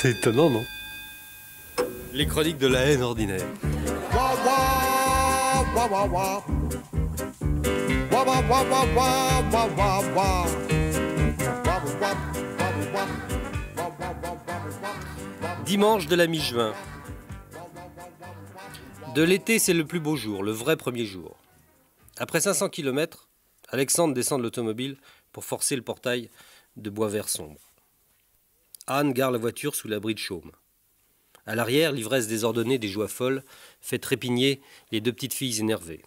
C'est étonnant, non? Les chroniques de la haine ordinaire. Dimanche de la mi-juin. De l'été, c'est le plus beau jour, le vrai premier jour. Après 500 km, Alexandre descend de l'automobile pour forcer le portail de bois vert sombre. Anne gare la voiture sous l'abri de chaume. À l'arrière, l'ivresse désordonnée des joies folles fait trépigner les deux petites filles énervées.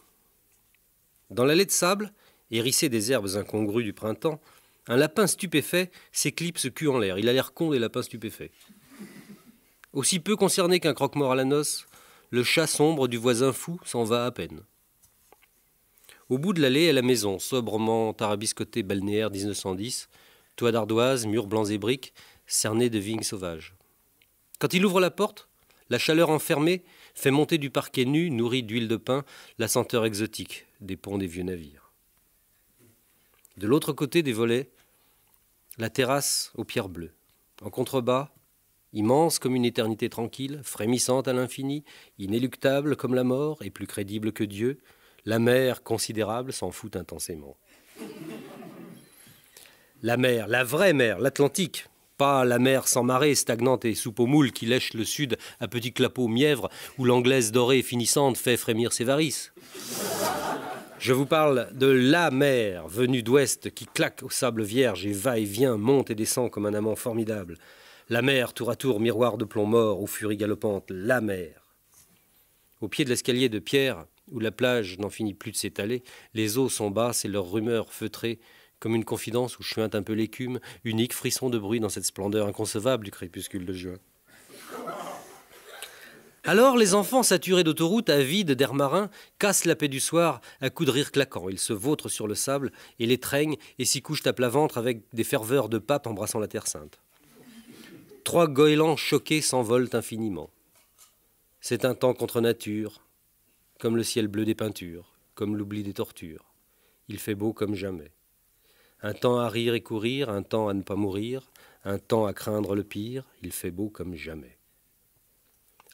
Dans l'allée de sable, hérissée des herbes incongrues du printemps, un lapin stupéfait s'éclipse cul en l'air. Il a l'air con des lapins stupéfaits. Aussi peu concerné qu'un croque-mort à la noce, le chat sombre du voisin fou s'en va à peine. Au bout de l'allée est la maison, sobrement tarabiscotée balnéaire 1910, toit d'ardoise, murs blancs et briques, cernés de vignes sauvages. Quand il ouvre la porte, la chaleur enfermée fait monter du parquet nu, nourri d'huile de pin, la senteur exotique des ponts des vieux navires. De l'autre côté des volets, la terrasse aux pierres bleues. En contrebas, immense comme une éternité tranquille, frémissante à l'infini, inéluctable comme la mort et plus crédible que Dieu, la mer considérable s'en fout intensément. La mer, la vraie mer, l'Atlantique, pas la mer sans marée, stagnante et soupe aux moules qui lèche le sud à petits clapots mièvres où l'anglaise dorée finissante fait frémir ses varices. Je vous parle de la mer venue d'ouest qui claque au sable vierge et va et vient, monte et descend comme un amant formidable. La mer, tour à tour, miroir de plomb mort aux furies galopantes, la mer. Au pied de l'escalier de pierre, où la plage n'en finit plus de s'étaler, les eaux sont basses et leurs rumeurs feutrées, comme une confidence où chuinte un peu l'écume, unique frisson de bruit dans cette splendeur inconcevable du crépuscule de juin. Alors les enfants saturés d'autoroute, avides d'air marin, cassent la paix du soir à coups de rire claquant. Ils se vautrent sur le sable et l'étreignent et s'y couchent à plat ventre avec des ferveurs de pape embrassant la terre sainte. Trois goélands choqués s'envolent infiniment. C'est un temps contre nature, comme le ciel bleu des peintures, comme l'oubli des tortures. Il fait beau comme jamais. Un temps à rire et courir, un temps à ne pas mourir, un temps à craindre le pire, il fait beau comme jamais.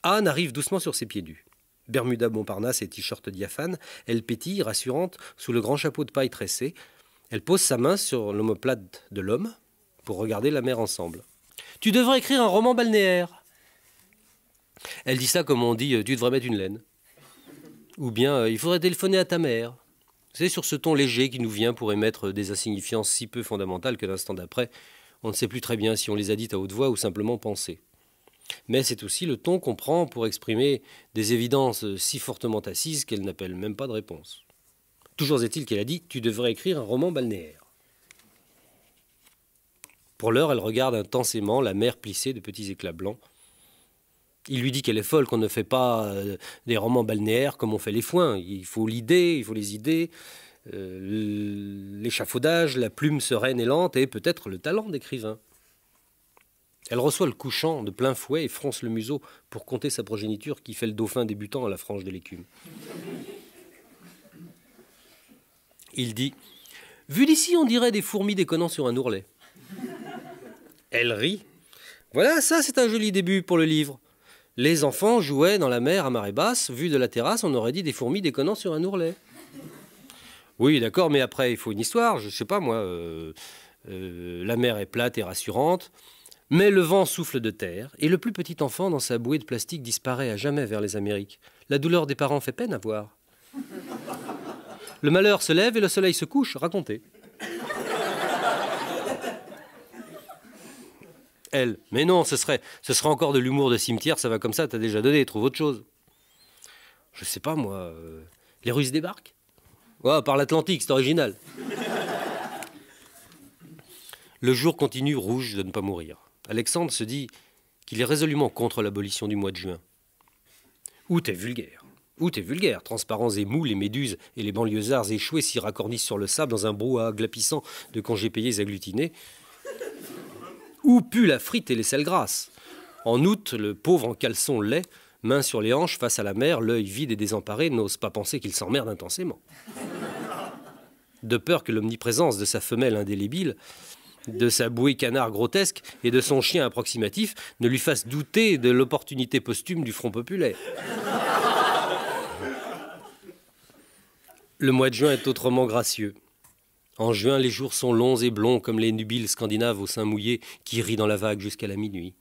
Anne arrive doucement sur ses pieds nus. Bermuda Montparnasse et t-shirt diaphane, elle pétille, rassurante, sous le grand chapeau de paille tressé. Elle pose sa main sur l'omoplate de l'homme pour regarder la mer ensemble. « Tu devrais écrire un roman balnéaire !» Elle dit ça comme on dit « tu devrais mettre une laine ». Ou bien « il faudrait téléphoner à ta mère ». C'est sur ce ton léger qui nous vient pour émettre des insignifiances si peu fondamentales que l'instant d'après, on ne sait plus très bien si on les a dites à haute voix ou simplement pensées. Mais c'est aussi le ton qu'on prend pour exprimer des évidences si fortement assises qu'elles n'appellent même pas de réponse. Toujours est-il qu'elle a dit « tu devrais écrire un roman balnéaire ». Pour l'heure, elle regarde intensément la mer plissée de petits éclats blancs. Il lui dit qu'elle est folle, qu'on ne fait pas des romans balnéaires comme on fait les foins. Il faut l'idée, il faut les idées, l'échafaudage, la plume sereine et lente et peut-être le talent d'écrivain. Elle reçoit le couchant de plein fouet et fronce le museau pour compter sa progéniture qui fait le dauphin débutant à la frange de l'écume. Il dit « Vu d'ici, on dirait des fourmis déconnant sur un ourlet. » Elle rit. « Voilà, ça c'est un joli début pour le livre. Les enfants jouaient dans la mer à marée basse. Vu de la terrasse, on aurait dit des fourmis déconnant sur un ourlet. » Oui, d'accord, mais après, il faut une histoire. Je sais pas, moi. La mer est plate et rassurante. Mais le vent souffle de terre. Et le plus petit enfant, dans sa bouée de plastique, disparaît à jamais vers les Amériques. La douleur des parents fait peine à voir. Le malheur se lève et le soleil se couche. Racontez. Elle. Mais non, ce serait encore de l'humour de cimetière, ça va comme ça, t'as déjà donné, trouve autre chose. Je sais pas, moi, les Russes débarquent. Ouais, par l'Atlantique, c'est original. Le jour continue rouge de ne pas mourir. Alexandre se dit qu'il est résolument contre l'abolition du mois de juin. Où t'es vulgaire. Où t'es vulgaire. Transparents et mous, les méduses et les banlieusards échoués s'y raccordissent sur le sable dans un brouhaha glapissant de congés payés agglutinés. Où pue la frite et les sels grasses. En août, le pauvre en caleçon laid, main sur les hanches face à la mer, l'œil vide et désemparé, n'ose pas penser qu'il s'emmerde intensément. De peur que l'omniprésence de sa femelle indélébile de sa bouée canard grotesque et de son chien approximatif ne lui fassent douter de l'opportunité posthume du Front populaire. Le mois de juin est autrement gracieux. En juin, les jours sont longs et blonds comme les nubiles scandinaves au sein mouillé qui rient dans la vague jusqu'à la minuit.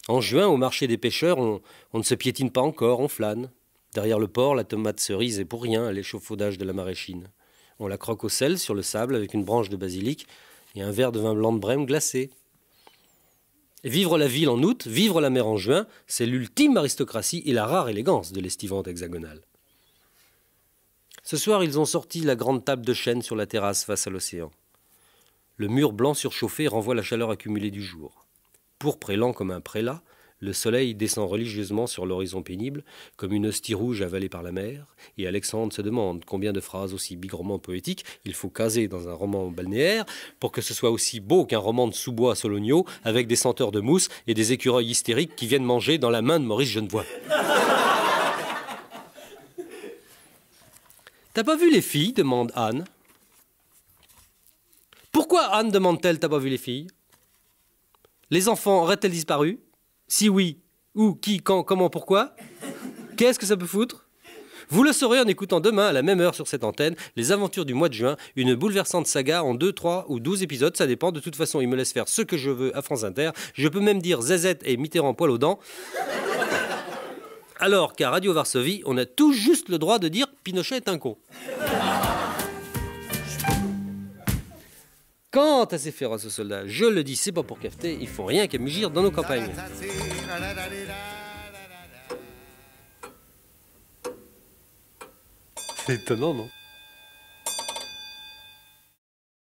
En juin, au marché des pêcheurs, on ne se piétine pas encore, on flâne. Derrière le port, la tomate cerise est pour rien à l'échafaudage de la maraîchine. On la croque au sel sur le sable avec une branche de basilic et un verre de vin blanc de Brême glacé. Et vivre la ville en août, vivre la mer en juin, c'est l'ultime aristocratie et la rare élégance de l'estivante hexagonale. Ce soir, ils ont sorti la grande table de chêne sur la terrasse face à l'océan. Le mur blanc surchauffé renvoie la chaleur accumulée du jour. Pourpre et lent comme un prélat, le soleil descend religieusement sur l'horizon pénible, comme une hostie rouge avalée par la mer, et Alexandre se demande combien de phrases aussi bigrement poétiques il faut caser dans un roman balnéaire pour que ce soit aussi beau qu'un roman de sous-bois à Sologno, avec des senteurs de mousse et des écureuils hystériques qui viennent manger dans la main de Maurice Genevoix. « T'as pas vu les filles ?» demande Anne. « Pourquoi Anne demande-t-elle « T'as pas vu les filles ?» Les enfants auraient-elles disparu? Si oui, où, qui, quand, comment, pourquoi? Qu'est-ce que ça peut foutre? Vous le saurez en écoutant demain à la même heure sur cette antenne Les Aventures du mois de juin, une bouleversante saga en 2, 3 ou 12 épisodes, ça dépend. De toute façon, il me laisse faire ce que je veux à France Inter. Je peux même dire Zézette et Mitterrand poil aux dents. Alors qu'à Radio Varsovie, on a tout juste le droit de dire Pinochet est un con. Quant à ces féroces soldats, je le dis, c'est pas pour cafeter, ils font rien qu'à mugir dans nos campagnes. C'est étonnant, non ?